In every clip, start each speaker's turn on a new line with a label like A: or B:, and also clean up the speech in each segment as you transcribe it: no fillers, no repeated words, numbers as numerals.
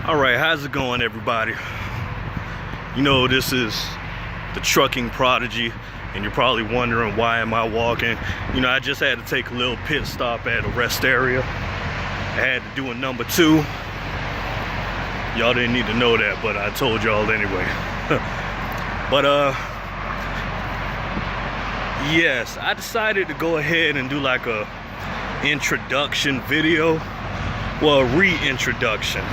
A: All right, how's it going, everybody? You know, this is the Trucking Prodigy, and you're probably wondering why am I walking. You know, I just had to take a little pit stop at a rest area. I had to do a number 2. Y'all didn't need to know that, but I told y'all anyway. But yes, I decided to go ahead and do like a introduction video. Well, reintroduction,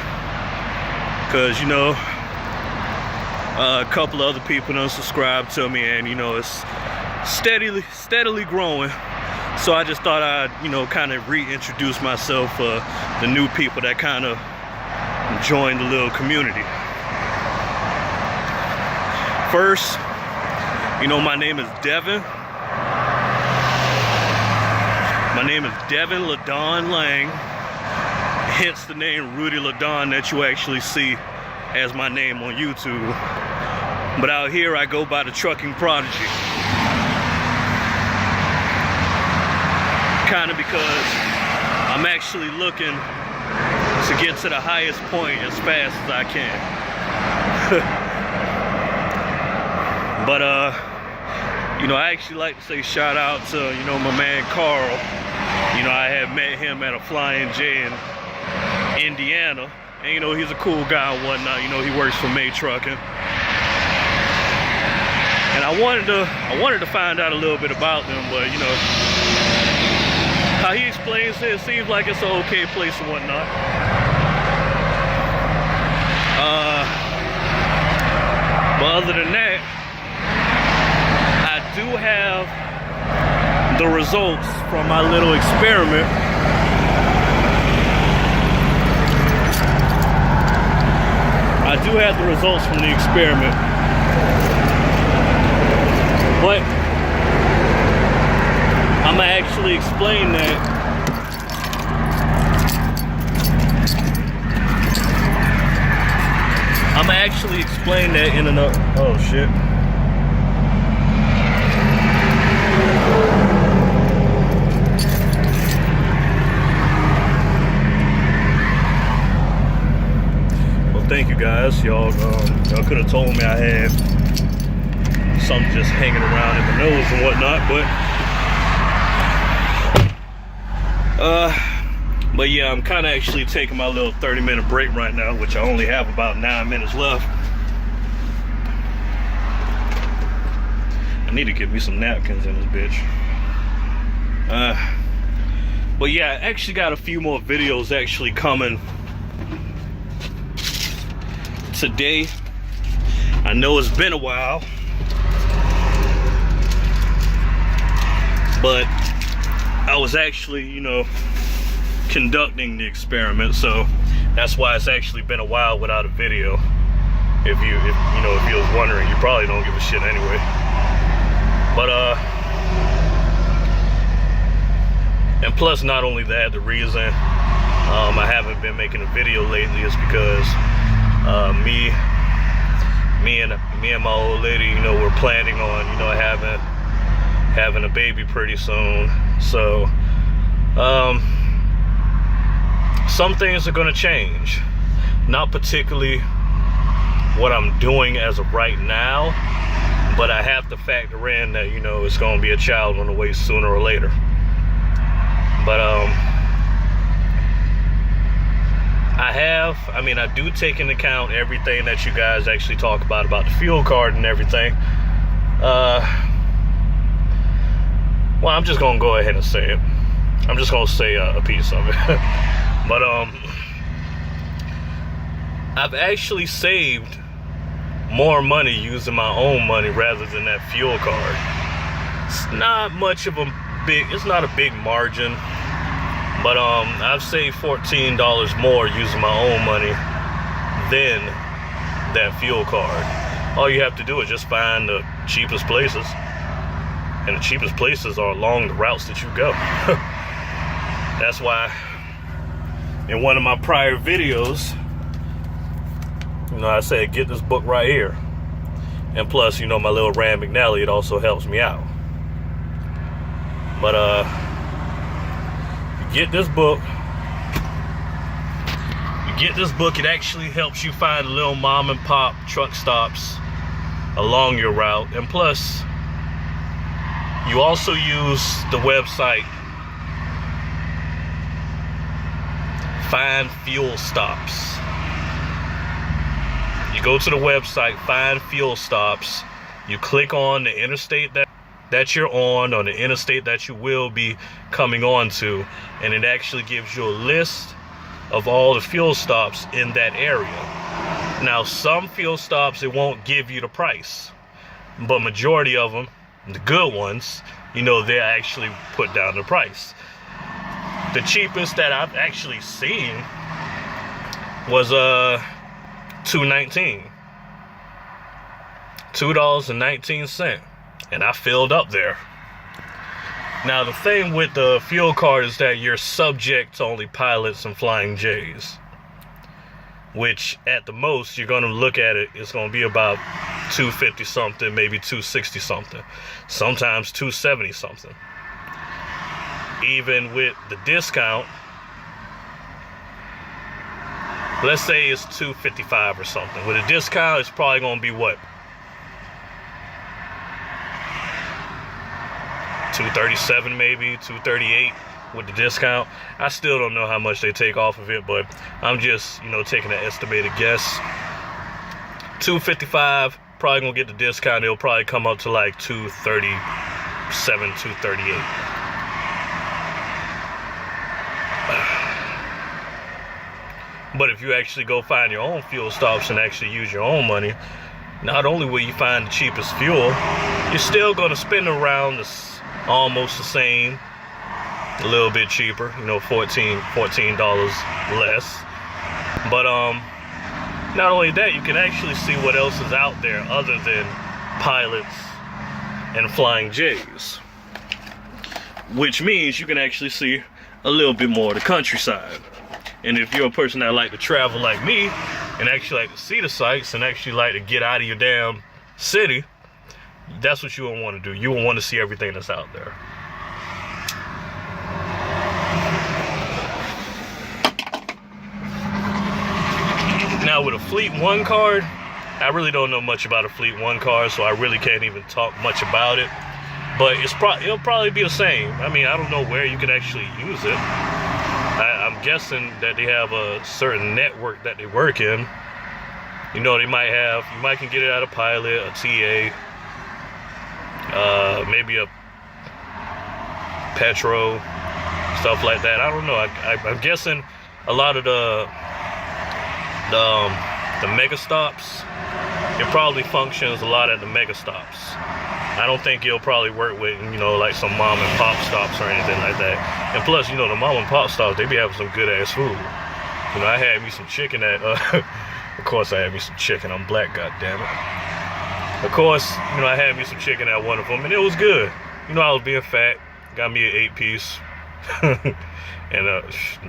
A: because you know, a couple of other people don't subscribe to me, and you know, it's steadily growing. So I just thought I'd, you know, kind of reintroduce myself for the new people that kind of joined the little community. First, you know, my name is Devin. My name is Devin LaDon Lang, hence the name Rudy LaDon that you actually see as my name on YouTube. But out here I go by the Trucking Prodigy. Kind of because I'm actually looking to get to the highest point as fast as I can. But you know, I actually like to say shout out to, you know, my man Carl. You know, I had met him at a Flying J in Indiana, and you know, he's a cool guy and whatnot. You know, he works for May Trucking, and I wanted to find out a little bit about them, but you know, how he explains it seems like it's an okay place and whatnot. But other than that, I do have the results from my little experiment. I do have the results from the experiment, but I'm gonna actually explain that. I'm gonna actually explain that in another. Oh shit. Thank you guys. Y'all could have told me I had something just hanging around in the nose and whatnot, but yeah, I'm kind of actually taking my little 30-minute break right now, which I only have about 9 minutes left. I need to get me some napkins in this bitch. But yeah, I actually got a few more videos actually coming today. I know it's been a while, but I was actually, you know, conducting the experiment, so that's why it's actually been a while without a video. If you was wondering, you probably don't give a shit anyway. But and plus, not only that, the reason I haven't been making a video lately is because me and my old lady, you know, we're planning on, you know, having a baby pretty soon. So some things are gonna change. Not particularly what I'm doing as of right now, but I have to factor in that, you know, it's gonna be a child on the way sooner or later. But I do take into account everything that you guys actually talk about the fuel card and everything. Well, I'm just gonna go ahead and say it. I'm just gonna say a piece of it. But I've actually saved more money using my own money rather than that fuel card. It's not much of a it's not a big margin, but I've saved $14 more using my own money than that fuel card. All you have to do is just find the cheapest places, and the cheapest places are along the routes that you go. That's why in one of my prior videos, you know, I said get this book right here, and plus, you know, my little Rand McNally, it also helps me out. But you get this book, you get this book, it actually helps you find little mom and pop truck stops along your route. And plus, you also use the website Find Fuel Stops. You go to the website Find Fuel Stops, you click on the interstate that you're on, or the interstate that you will be coming on to, and it actually gives you a list of all the fuel stops in that area. Now, some fuel stops, it won't give you the price, but majority of them, the good ones, you know, they actually put down the price. The cheapest that I've actually seen was $2.19, $2.19, and I filled up there. Now, the thing with the fuel card is that you're subject to only Pilots and Flying J's, which at the most you're going to look at it, it's going to be about $2.50 something, maybe $2.60 something, sometimes $2.70 something. Even with the discount, let's say it's $2.55 or something. With a discount, it's probably going to be what? $2.37 maybe, $2.38 with the discount. I still don't know how much they take off of it, but I'm just, you know, taking an estimated guess. $2.55, probably gonna get the discount. It'll probably come up to like $2.37, $2.38. But if you actually go find your own fuel stops and actually use your own money, not only will you find the cheapest fuel, you're still gonna spend around almost the same, a little bit cheaper, you know, $14 less. But not only that, you can actually see what else is out there other than Pilots and Flying J's, which means you can actually see a little bit more of the countryside. And if you're a person that like to travel like me and actually like to see the sights and actually like to get out of your damn city, that's what you will want to do. You will want to see everything that's out there. Now, with a Fleet One card, I really don't know much about a Fleet One card, so I really can't even talk much about it. But it'll probably be the same. I mean, I don't know where you can actually use it. I'm guessing that they have a certain network that they work in. You know, you might can get it out of Pilot, a TA, maybe a Petro, stuff like that. I don't know. I'm guessing a lot of the mega stops, it probably functions a lot at the mega stops. I don't think it'll probably work with, you know, like some mom and pop stops or anything like that. And plus, you know, the mom and pop stops, they be having some good ass food. You know, I had me some chicken at, of course I had me some chicken. I'm black, goddammit. Of course, you know, I had me some chicken at one of them, and it was good. You know, I was being fat. Got me an 8-piece. And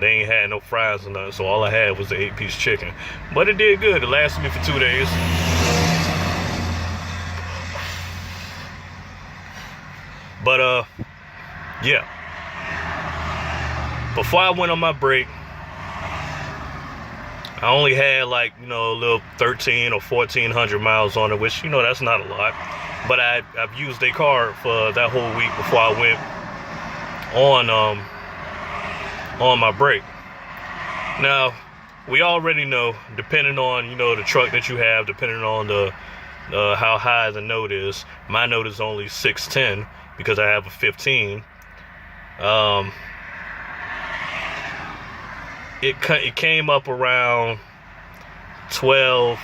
A: they ain't had no fries or nothing, so all I had was the 8-piece chicken. But it did good. It lasted me for 2 days. But, yeah. Before I went on my break, I only had like, you know, a little 1,300 or 1,400 miles on it, which, you know, that's not a lot. But I've used their car for that whole week before I went on my break. Now, we already know, depending on, you know, the truck that you have, depending on the how high the note is. My note is only 610 because I have a 15. It came up around 12.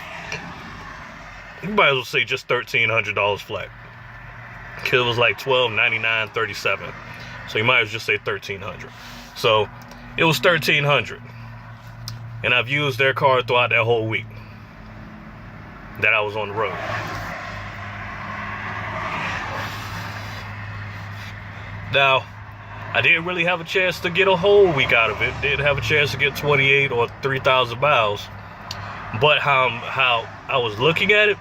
A: You might as well say just $1,300 flat. Cause it was like $1,299.37. So you might as well just say $1,300. So it was $1,300, and I've used their car throughout that whole week that I was on the road. Now, I didn't really have a chance to get a whole week out of it. Didn't have a chance to get 28 or 3,000 miles. But how I was looking at it,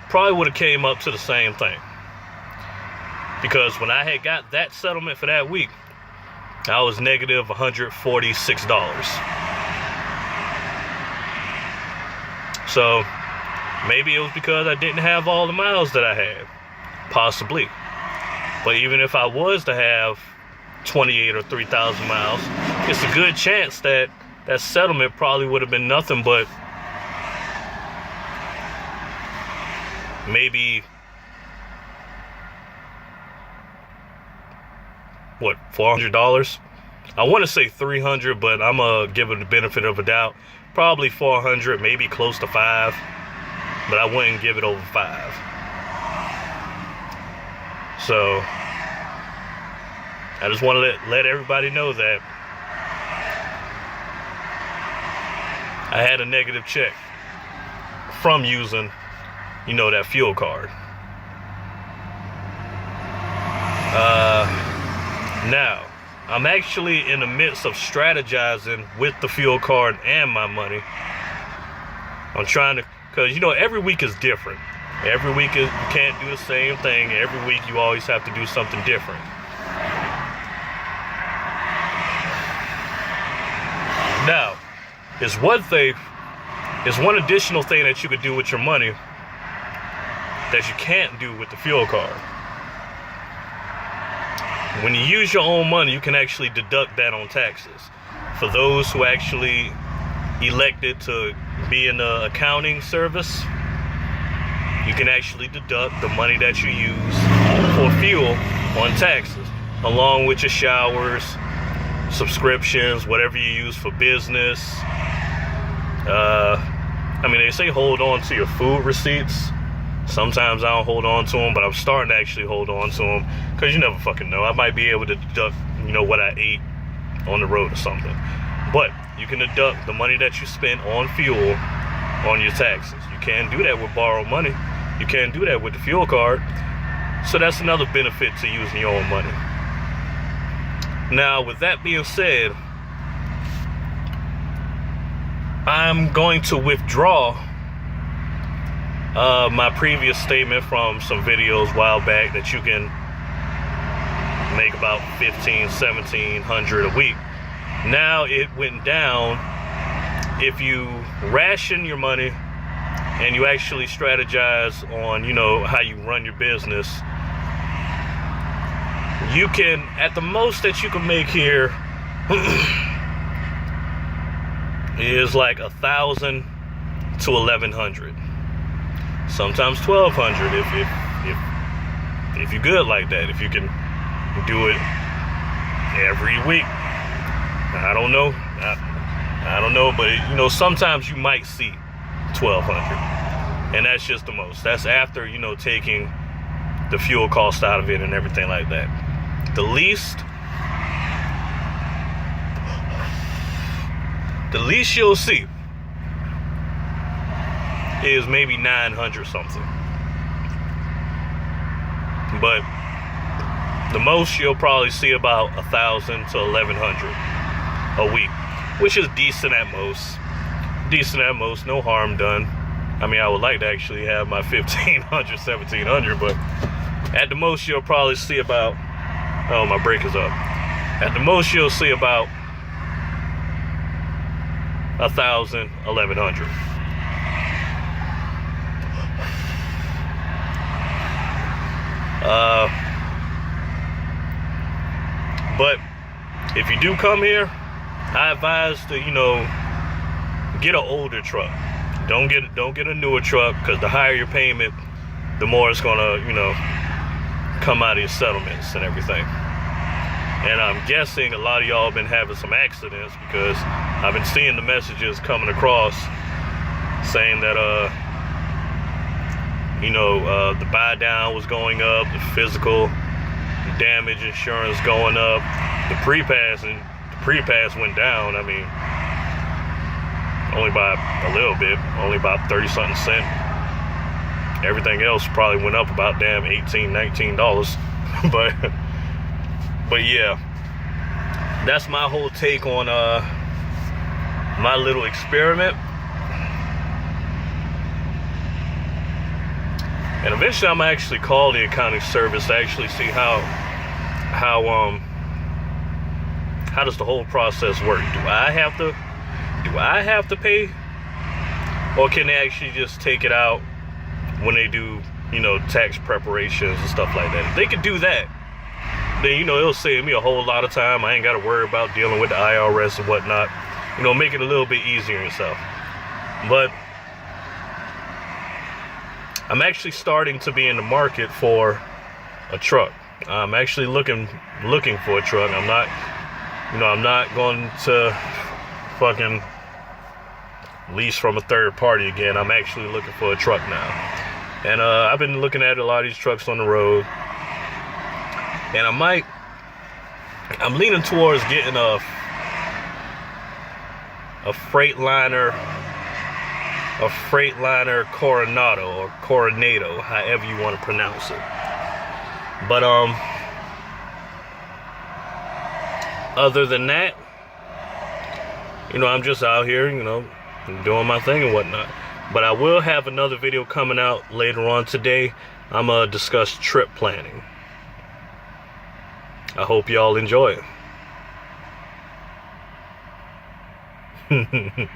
A: probably would have came up to the same thing. Because when I had got that settlement for that week, I was negative $146. So maybe it was because I didn't have all the miles that I had. Possibly. But even if I was to have 28 or 3,000 miles, it's a good chance that that settlement probably would have been nothing but maybe, what, $400? I want to say 300, but I'm going to give it the benefit of a doubt. Probably 400, maybe close to 5, but I wouldn't give it over 5. So I just want to let everybody know that I had a negative check from using, you know, that fuel card. Now, I'm actually in the midst of strategizing with the fuel card and my money. I'm trying to, because, you know, every week is different. Every week you can't do the same thing. Every week you always have to do something different. Now, there's one additional thing that you could do with your money that you can't do with the fuel card. When you use your own money, you can actually deduct that on taxes. For those who actually elected to be in the accounting service, you can actually deduct the money that you use for fuel on taxes, along with your showers, subscriptions, whatever you use for business. I mean, they say hold on to your food receipts. Sometimes I don't hold on to them, but I'm starting to actually hold on to them, because you never fucking know. I might be able to deduct, you know, what I ate on the road or something. But you can deduct the money that you spent on fuel on your taxes. You can't do that with borrowed money. You can't do that with the fuel card. So that's another benefit to using your own money. Now, with that being said, I'm going to withdraw my previous statement from some videos a while back that you can make about $1,500-1,700 a week. Now it went down. If you ration your money and you actually strategize on, you know, how you run your business, you can, at the most that you can make here is like 1,000 to 1,100. Sometimes 1,200 if you're good like that. If you can do it every week. I don't know. I don't know, but you know, sometimes you might see 1,200, and that's just the most. That's after, you know, taking the fuel cost out of it and everything like that. The least you'll see is maybe 900 something. But the most you'll probably see about 1,000 to 1,100 a week, which is decent at most. Decent at most, no harm done. I mean, I would like to actually have my 1,500, 1,700, but at the most you'll probably see about, oh, my brake is up. At the most you'll see about 1,000, 1,100. But if you do come here, I advise to, you know, get an older truck. Don't get a newer truck, because the higher your payment, the more it's gonna, you know, come out of your settlements and everything. And I'm guessing a lot of y'all have been having some accidents, because I've been seeing the messages coming across saying that you know, the buy down was going up, the physical damage insurance going up, the pre-pass went down. I mean, only by a little bit, only about 30 something cent. Everything else probably went up about damn $18-19. but yeah, that's my whole take on my little experiment. And eventually I'm gonna actually call the accounting service to actually see how does the whole process work. Do I have to pay Or can they actually just take it out when they do, you know, tax preparations and stuff like that? If they could do that, then, you know, it'll save me a whole lot of time. I ain't got to worry about dealing with the IRS and whatnot. You know, make it a little bit easier and stuff. But I'm actually starting to be in the market for a truck. I'm actually looking for a truck. I'm not going to fucking lease from a third party again. I'm actually looking for a truck now. And I've been looking at a lot of these trucks on the road. And I'm leaning towards getting a Freightliner Coronado, or Coronado, however you want to pronounce it. But other than that, you know, I'm just out here, you know, doing my thing and whatnot. But I will have another video coming out later on today. I'm gonna discuss trip planning. I hope y'all enjoy it.